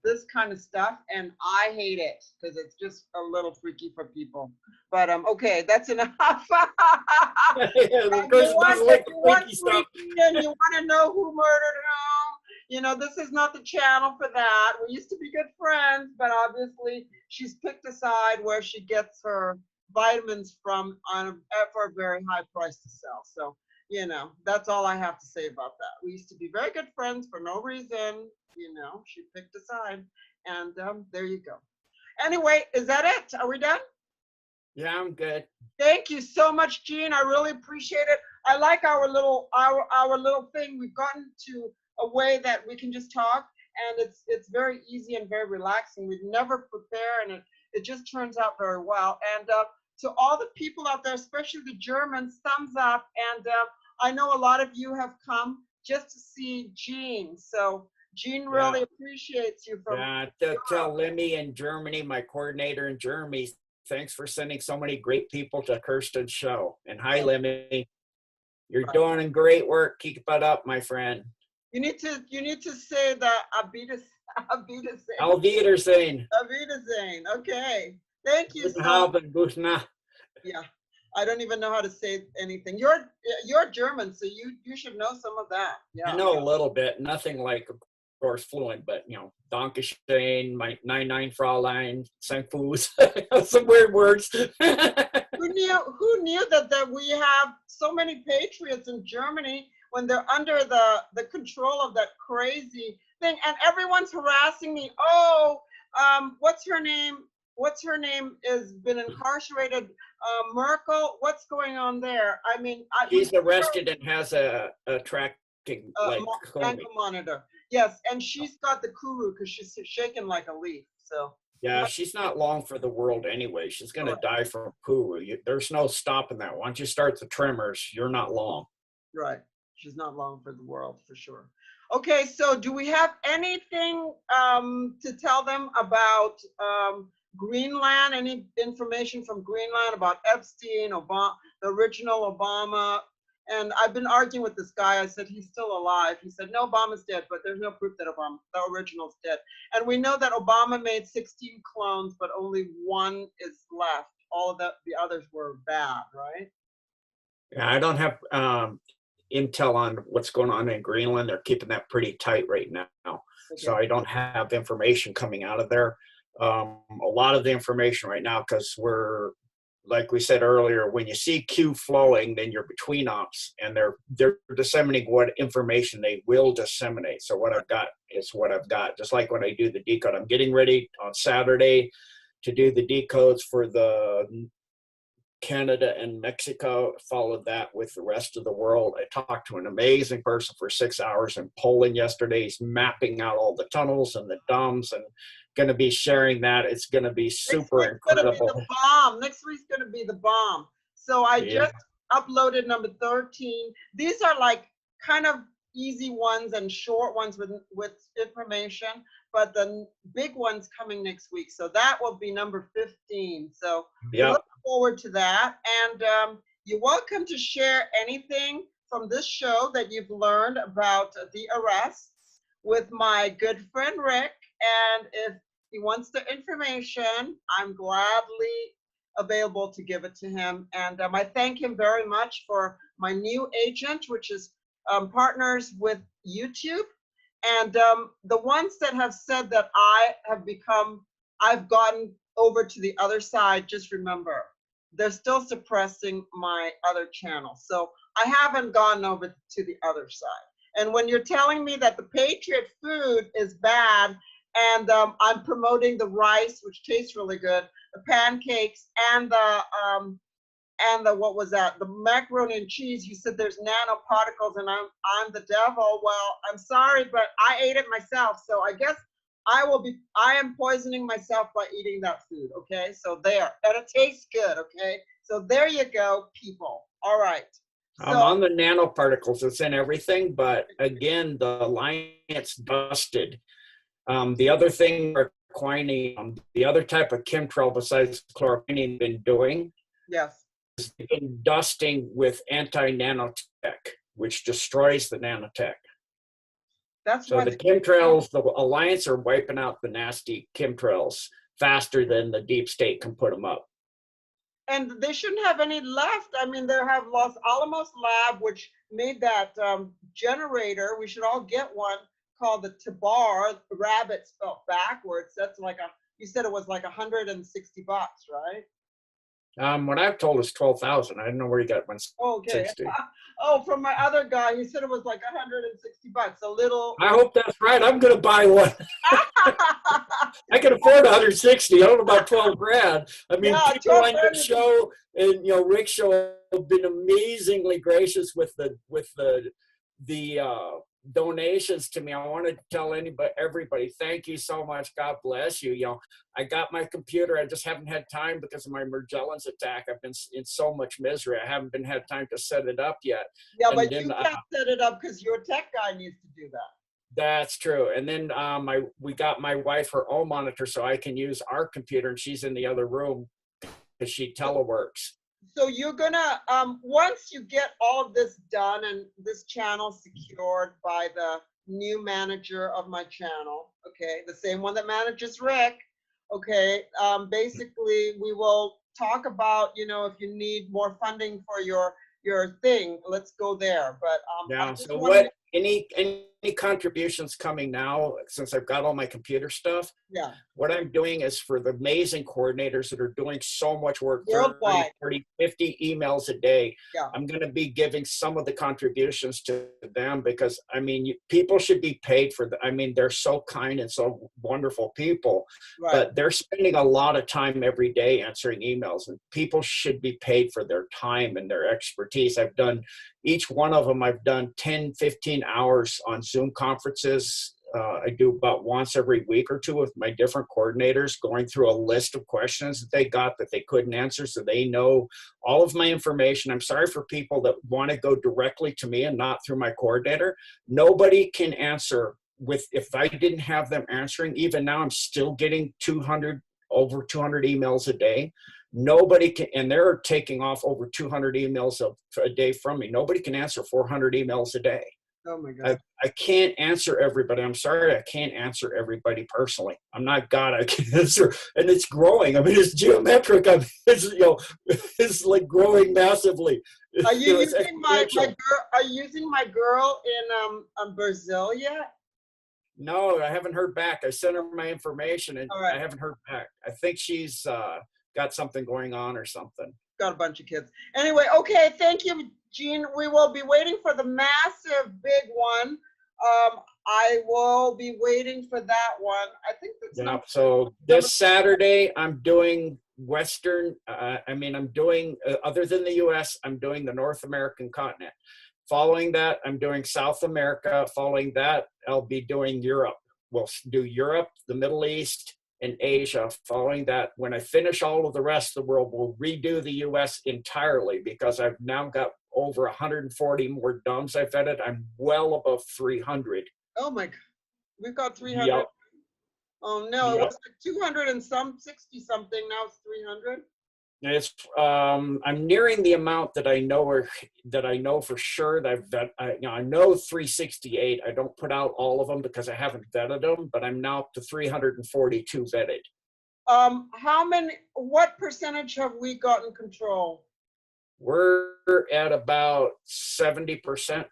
Speaker 1: this kind of stuff, and I hate it because it's just a little freaky for people. But okay, that's enough.
Speaker 2: Yeah, the
Speaker 1: And
Speaker 2: person doesn't like the
Speaker 1: you want
Speaker 2: freaky stuff.
Speaker 1: freaky and you want to know who murdered whom. You know, this is not the channel for that. We used to be good friends, but obviously she's picked a side where she gets her vitamins from for a very high price to sell. So, you know, that's all I have to say about that. We used to be very good friends for no reason. You know, she picked a side, and there you go. Anyway, is that it? Are we done?
Speaker 2: Yeah, I'm good.
Speaker 1: Thank you so much, Gene. I really appreciate it. I like our little thing. We've gotten to a way that we can just talk, and it's very easy and very relaxing. We never prepare, and it just turns out very well. And to all the people out there, especially the Germans, thumbs up. And I know a lot of you have come just to see Gene. So Gene really appreciates you.
Speaker 2: Tell Lemmy in Germany, my coordinator in Germany, thanks for sending so many great people to Kirsten's show. And hi, Lemmy. You're doing great work. Keep it up, my friend.
Speaker 1: You need to say the Abidas.
Speaker 2: Auf Wiedersehen.
Speaker 1: Okay. Thank you. Yeah. I don't even know how to say anything. You're German, so you should know some of that. Yeah.
Speaker 2: I know a little bit. Nothing like, of course, fluent, but you know, Dankeschön, my 99 Fräulein, Sankfus, some weird words.
Speaker 1: Who knew that we have so many patriots in Germany when they're under the control of that crazy thing, and everyone's harassing me. Oh, what's her name? Has been incarcerated. Merkel. What's going on there? I mean,
Speaker 2: she's arrested and has a tracking
Speaker 1: ankle monitor. Yes, and she's got the kuru because she's shaking like a leaf. So
Speaker 2: yeah, she's not long for the world anyway. She's going to die from kuru. There's no stopping that. Once you start the tremors, you're not long.
Speaker 1: Right. She's not long for the world, for sure. Okay, so do we have anything to tell them about Greenland? Any information from Greenland about Epstein, Obama, the original Obama? And I've been arguing with this guy. I said, he's still alive. He said, no, Obama's dead, but there's no proof that the original's dead. And we know that Obama made 16 clones, but only one is left. All of the others were bad, right?
Speaker 2: Yeah, I don't have intel on what's going on in Greenland. They're keeping that pretty tight right now. Okay. So I don't have information coming out of there. A lot of the information right now, because we're, like we said earlier, when you see Q flowing, then you're between ops, and they're disseminating what information they will disseminate. So what I've got is what I've got. Just like when I do the decode, I'm getting ready on Saturday to do the decodes for the Canada and Mexico. Followed that with the rest of the world. I talked to an amazing person for 6 hours in Poland yesterday. He's mapping out all the tunnels and the DOMs, and going to be sharing that. It's going to be super incredible.
Speaker 1: Gonna be the bomb. Next week's going to be the bomb. So I just uploaded number 13. These are like kind of easy ones and short ones with information, but the big one's coming next week. So that will be number 15. So we
Speaker 2: Yeah.
Speaker 1: look forward to that. And you're welcome to share anything from this show that you've learned about the arrests with my good friend Rick. And if he wants the information, I'm gladly available to give it to him. And I thank him very much for my new agent, which is partners with YouTube. And the ones that have said that I've gotten over to the other side, just remember, they're still suppressing my other channel. So I haven't gone over to the other side. And when you're telling me that the Patriot food is bad, and I'm promoting the rice, which tastes really good, the pancakes, and the what was that? The macaroni and cheese. You said there's nanoparticles, and I'm the devil. Well, I'm sorry, but I ate it myself, so I guess I am poisoning myself by eating that food. Okay, so there, and it tastes good. Okay, so there you go, people. All right.
Speaker 2: I'm on the nanoparticles. It's in everything, but again, the alliance busted. The other thing, quinine, the other type of chemtrail besides chloroquine been doing,
Speaker 1: yes,
Speaker 2: is been dusting with anti-nanotech, which destroys the nanotech.
Speaker 1: That's
Speaker 2: so the chemtrails, the alliance are wiping out the nasty chemtrails faster than the deep state can put them up.
Speaker 1: And they shouldn't have any left. I mean, they have Los Alamos lab, which made that generator. We should all get one called the Tabar, rabbit spelled backwards. That's like you said it was like $160, right?
Speaker 2: What I've told is 12,000. I don't know where you got 160.
Speaker 1: Okay. Oh, from my other guy, he said it was like $160. A little.
Speaker 2: I hope that's right. I'm going to buy one. I can afford 160. I don't know about 12 grand. I mean,
Speaker 1: yeah,
Speaker 2: people on your show and Rick's show have been amazingly gracious with the donations to me. I want to tell everybody, thank you so much. God bless you. I got my computer. I just haven't had time because of my Magellan's attack. I've been in so much misery. I haven't had time to set it up yet.
Speaker 1: Yeah, but you can't set it up because your tech guy needs to do that.
Speaker 2: That's true. And then we got my wife her own monitor so I can use our computer, and she's in the other room because she teleworks.
Speaker 1: So you're gonna, once you get all of this done and this channel secured by the new manager of my channel, okay, the same one that manages Rick, okay, basically we will talk about, if you need more funding for your thing, let's go there. But
Speaker 2: yeah, so what, any contributions coming now, since I've got all my computer stuff?
Speaker 1: Yeah.
Speaker 2: What I'm doing is for the amazing coordinators that are doing so much work, 30, 50 emails a day.
Speaker 1: Yeah.
Speaker 2: I'm going to be giving some of the contributions to them because, I mean, people should be paid for I mean, they're so kind and so wonderful people,
Speaker 1: right.
Speaker 2: But they're spending a lot of time every day answering emails, and people should be paid for their time and their expertise. Each one of them, I've done 10, 15 hours on Zoom conferences. I do about once every week or two with my different coordinators, going through a list of questions that they got that they couldn't answer, so they know all of my information. I'm sorry for people that want to go directly to me and not through my coordinator. Nobody can answer if I didn't have them answering. Even now, I'm still getting over 200 emails a day. Nobody can, and they're taking off over 200 emails a day from me. Nobody can answer 400 emails a day.
Speaker 1: Oh my God.
Speaker 2: I can't answer everybody. I'm sorry, I can't answer everybody personally. I'm not God. I can answer, and it's growing. I mean, it's geometric. I mean, it's like growing massively.
Speaker 1: Are you using my girl? Are you using my girl in Brazil yet?
Speaker 2: No, I haven't heard back. I sent her my information, and
Speaker 1: right.
Speaker 2: I haven't heard back. I think she's got something going on or something.
Speaker 1: Got a bunch of kids. Anyway, okay, thank you, Gene. We will be waiting for the massive big one. I will be waiting for that one. I think that's
Speaker 2: so this Saturday, I'm doing Western. I'm doing, other than the U.S., I'm doing the North American continent. Following that, I'm doing South America. Following that, I'll be doing Europe. We'll do Europe, the Middle East, and Asia. Following that, when I finish all of the rest of the world, we'll redo the US entirely, because I've now got over 140 more DUMBs I vetted. I'm well above 300.
Speaker 1: Oh my God, we've got 300.
Speaker 2: Yep.
Speaker 1: Oh no, it
Speaker 2: Yep.
Speaker 1: was like 200 and some 60 something. Now it's 300.
Speaker 2: It's I'm nearing the amount that I know, or that I know for sure that I know 368. I don't put out all of them because I haven't vetted them, but I'm now up to 342 vetted.
Speaker 1: How many? What percentage have we gotten control?
Speaker 2: We're at about 70%.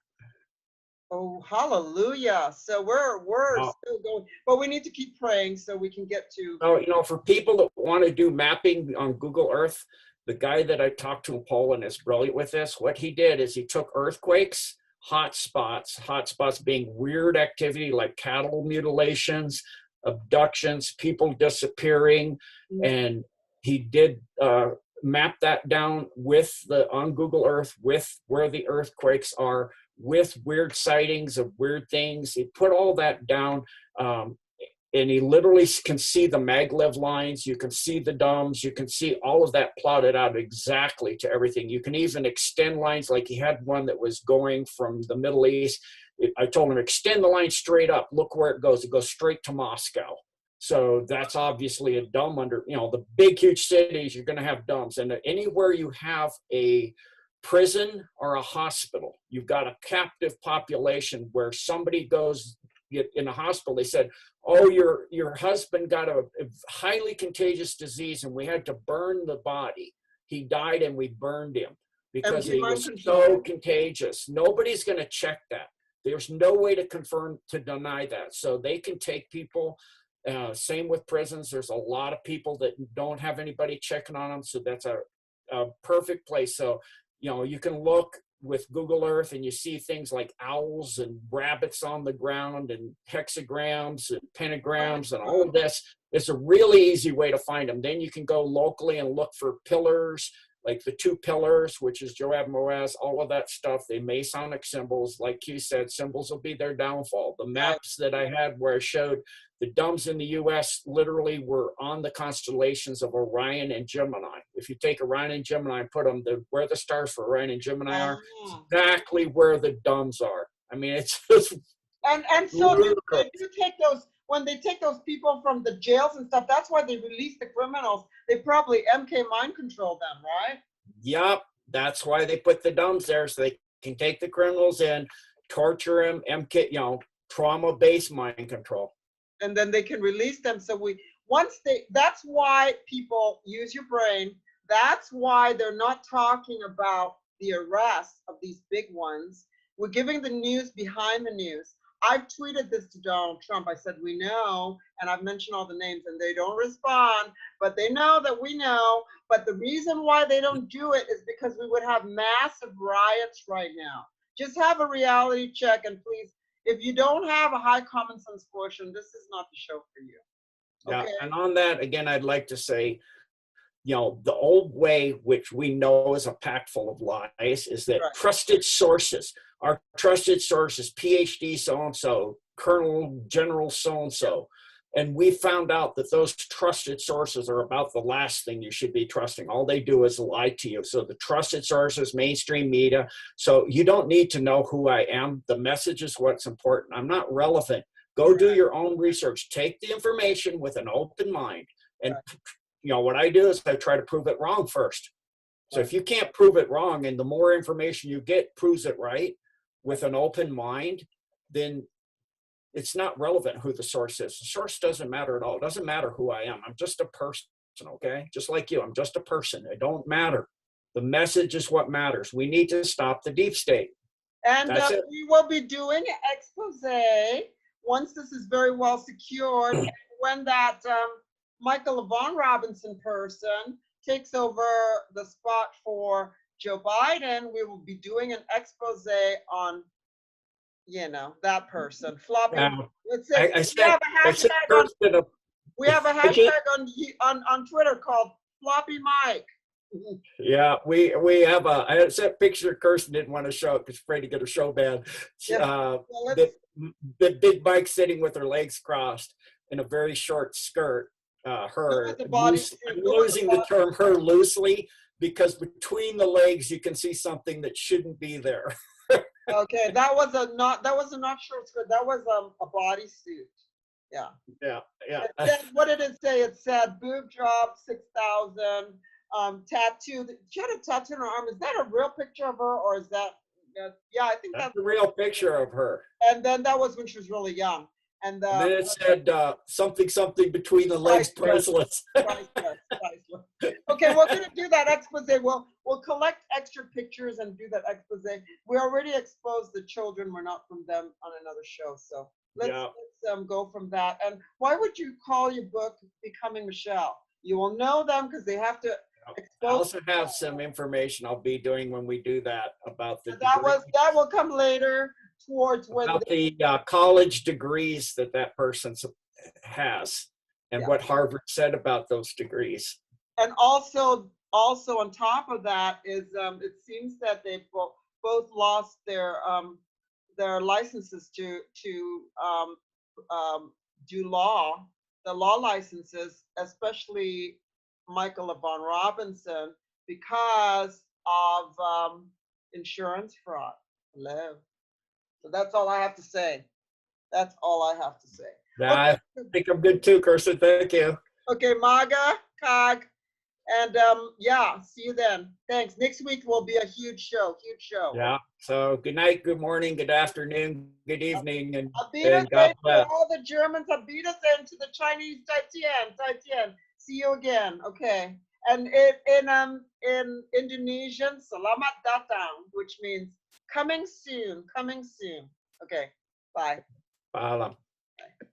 Speaker 1: Oh, hallelujah! So we're still going, but we need to keep praying so we can get to.
Speaker 2: So, for people that want to do mapping on Google Earth, the guy that I talked to in Poland is brilliant with this. What he did is he took earthquakes, hotspots being weird activity like cattle mutilations, abductions, people disappearing, and he did map that down on Google Earth with where the earthquakes are, with weird sightings of weird things. He put all that down. And he literally can see the maglev lines. You can see the DUMBs. You can see all of that plotted out exactly to everything. You can even extend lines, like he had one that was going from the Middle East. I told him, extend the line straight up. Look where it goes. It goes straight to Moscow. So that's obviously a DUMB under, the big, huge cities, you're going to have DUMBs. And anywhere you have a prison or a hospital, you've got a captive population where somebody goes in a hospital. They said, oh, your husband got a highly contagious disease and we had to burn the body. He died and we burned him because he was so contagious. Nobody's going to check that. There's no way to deny that. So they can take people. Same with prisons. There's a lot of people that don't have anybody checking on them. So that's a perfect place. So, you can look with Google Earth and you see things like owls and rabbits on the ground and hexagrams and pentagrams and all of this. It's a really easy way to find them. Then you can go locally and look for pillars, like the 2 pillars, which is Joab Moaz, all of that stuff. They Masonic symbols, like you said, symbols will be their downfall. The maps that I had where I showed the DUMBs in the U.S. literally were on the constellations of Orion and Gemini. If you take Orion and Gemini and put them where the stars for Orion and Gemini are, it's exactly where the DUMBs are. I mean, it's just
Speaker 1: and so they do take those, when they take those people from the jails and stuff. That's why they release the criminals. They probably MK mind control them, right?
Speaker 2: Yep, that's why they put the DUMBs there, so they can take the criminals in, torture them, MK, trauma-based mind control.
Speaker 1: And then they can release them. So that's why people use your brain. That's why they're not talking about the arrests of these big ones. We're giving the news behind the news. I've tweeted this to Donald Trump. I said, we know, and I've mentioned all the names and they don't respond, but they know that we know. But the reason why they don't do it is because we would have massive riots right now. Just have a reality check, and please, if you don't have a high common sense portion, this is not the show for you.
Speaker 2: Okay? Yeah, and on that, again, I'd like to say, the old way, which we know is a pack full of lies, is that trusted sources, our trusted sources, PhD so-and-so, Colonel General so-and-so. And we found out that those trusted sources are about the last thing you should be trusting. All they do is lie to you. So the trusted sources, mainstream media. So you don't need to know who I am. The message is what's important. I'm not relevant. Go do your own research. Take the information with an open mind. And what I do is I try to prove it wrong first. So if you can't prove it wrong, and the more information you get proves it right with an open mind, then it's not relevant who the source is. The source doesn't matter at all. It doesn't matter who I am. I'm just a person, okay? Just like you, I'm just a person. It don't matter. The message is what matters. We need to stop the deep state.
Speaker 1: And we will be doing an expose once this is very well secured. And when that Michael Yvonne Robinson person takes over the spot for Joe Biden, we will be doing an expose on that person. Floppy. We have a hashtag on Twitter called Floppy Mike.
Speaker 2: Yeah, we have I sent a picture Kirsten didn't want to show it because she's afraid to get her show banned. The big Mike sitting with her legs crossed in a very short skirt. I'm using the term her loosely, because between the legs you can see something that shouldn't be there.
Speaker 1: Okay, that was a not short skirt. That was a bodysuit. Yeah.
Speaker 2: Yeah, yeah.
Speaker 1: It said, what did it say? It said boob job 6,000. Tattoo. She had a tattoo on her arm. Is that a real picture of her, or is that? Yeah, I think
Speaker 2: That's
Speaker 1: that's.
Speaker 2: a real picture of her.
Speaker 1: And then that was when she was really young. And
Speaker 2: And then it said something between the legs,
Speaker 1: priceless.
Speaker 2: priceless.
Speaker 1: Priceless. Okay, we're gonna do that expose. We'll collect extra pictures and do that expose. We already exposed the children. We're not from them on another show, so let's go from that. And why would you call your book Becoming Michelle? You will know them because they have to expose.
Speaker 2: I also have some information I'll be doing when we do that about the
Speaker 1: that will come later towards when
Speaker 2: about the college degrees that person has and what Harvard said about those degrees.
Speaker 1: And also on top of that is it seems that they both lost their licenses to do law, the law licenses, especially Michael Von Robinson, because of insurance fraud. Hello. So that's all I have to say. That's all I have to say.
Speaker 2: I think I'm good too, Kirsten. Thank you.
Speaker 1: Okay, Maga, Kag, and yeah, see you then. Thanks. Next week will be a huge show.
Speaker 2: Yeah. So good night, good morning, good afternoon, good evening, and
Speaker 1: God bless. All the Germans, Abidesen to the Chinese, Tai See you again. Okay. And in Indonesian, Selamat Datang, which means coming soon. Okay. Bye.
Speaker 2: Paalam.
Speaker 1: Bye.